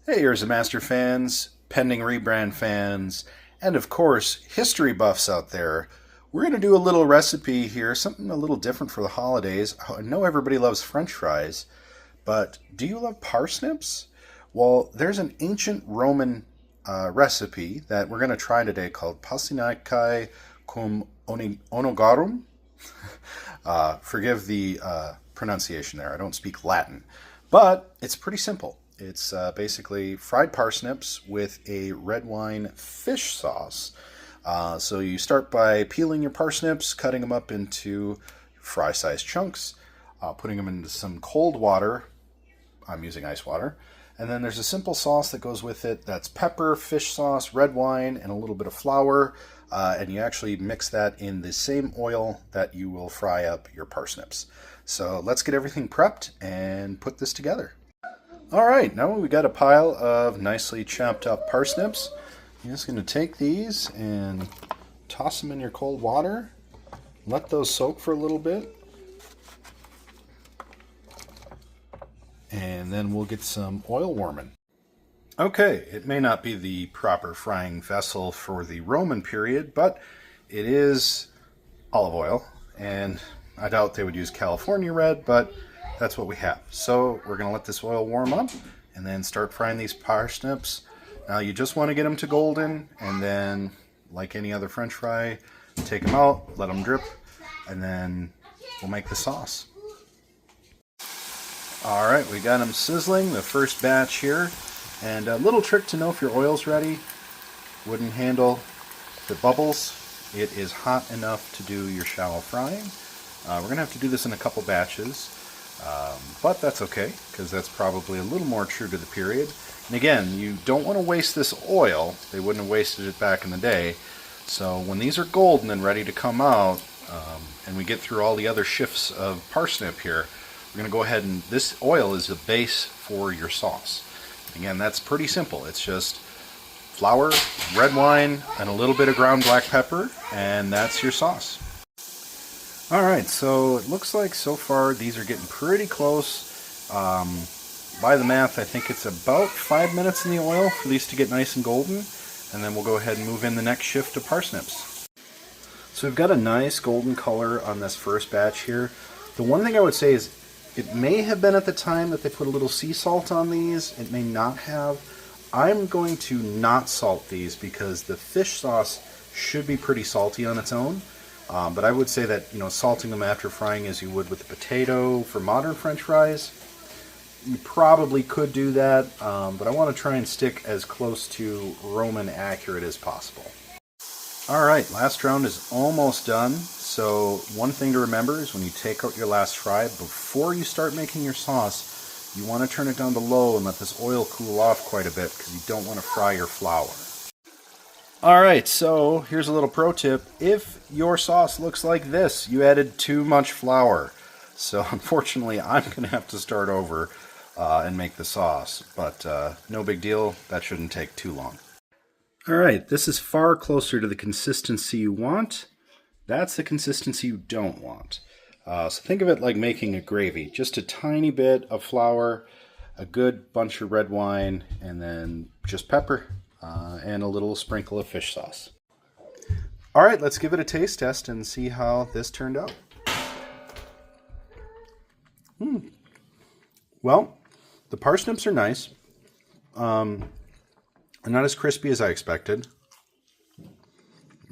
Hey, here's Master fans, pending rebrand fans, and of course, history buffs out there. We're going to do a little recipe here, something a little different for the holidays. I know everybody loves French fries, but do you love parsnips? Well, there's an ancient Roman recipe that we're going to try today called Pastinacae cum Oenogarum. Forgive the pronunciation there. I don't speak Latin, but it's pretty simple. It's basically fried parsnips with a red wine fish sauce. So you start by peeling your parsnips, cutting them up into fry-sized chunks, putting them into some cold water. I'm using ice water. And then there's a simple sauce that goes with it. That's pepper, fish sauce, red wine, and a little bit of flour. And you actually mix that in the same oil that you will fry up your parsnips. So let's get everything prepped and put this together. All right, now we got a pile of nicely chopped up parsnips. You're just going to take these and toss them in your cold water. Let those soak for a little bit. And then we'll get some oil warming. Okay, it may not be the proper frying vessel for the Roman period, but it is olive oil. And I doubt they would use California red, but that's what we have. So we're going to let this oil warm up and then start frying these parsnips. Now you just want to get them to golden, and then like any other French fry, take them out, let them drip, and then we'll make the sauce. All right, we got them sizzling, the first batch here. And a little trick to know if your oil's ready, wooden handle, if it bubbles, it is hot enough to do your shallow frying. We're going to have to do this in a couple batches. But that's okay, because that's probably a little more true to the period. And again, you don't want to waste this oil. They wouldn't have wasted it back in the day. So when these are golden and ready to come out, and we get through all the other shifts of parsnip here, we're going to go ahead and this oil is the base for your sauce. Again, that's pretty simple. It's just flour, red wine, and a little bit of ground black pepper, and that's your sauce. Alright, so it looks like so far these are getting pretty close. By the math, I think it's about 5 minutes in the oil for these to get nice and golden, and then we'll go ahead and move in the next shift of parsnips. So we've got a nice golden color on this first batch here. The one thing I would say is it may have been at the time that they put a little sea salt on these. It may not have. I'm going to not salt these because the fish sauce should be pretty salty on its own. But I would say that, salting them after frying as you would with the potato for modern French fries, you probably could do that, but I want to try and stick as close to Roman accurate as possible. Alright, last round is almost done, so one thing to remember is when you take out your last fry, before you start making your sauce, you want to turn it down to low and let this oil cool off quite a bit because you don't want to fry your flour. Alright, so here's a little pro tip. If your sauce looks like this, you added too much flour. So unfortunately, I'm going to have to start over and make the sauce. But no big deal, that shouldn't take too long. Alright, this is far closer to the consistency you want. That's the consistency you don't want. So think of it like making a gravy. Just a tiny bit of flour, a good bunch of red wine, and then just pepper. And a little sprinkle of fish sauce. All right, let's give it a taste test and see how this turned out. Well, the parsnips are nice. They're not as crispy as I expected.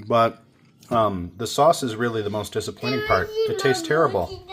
But the sauce is really the most disappointing part. It tastes terrible.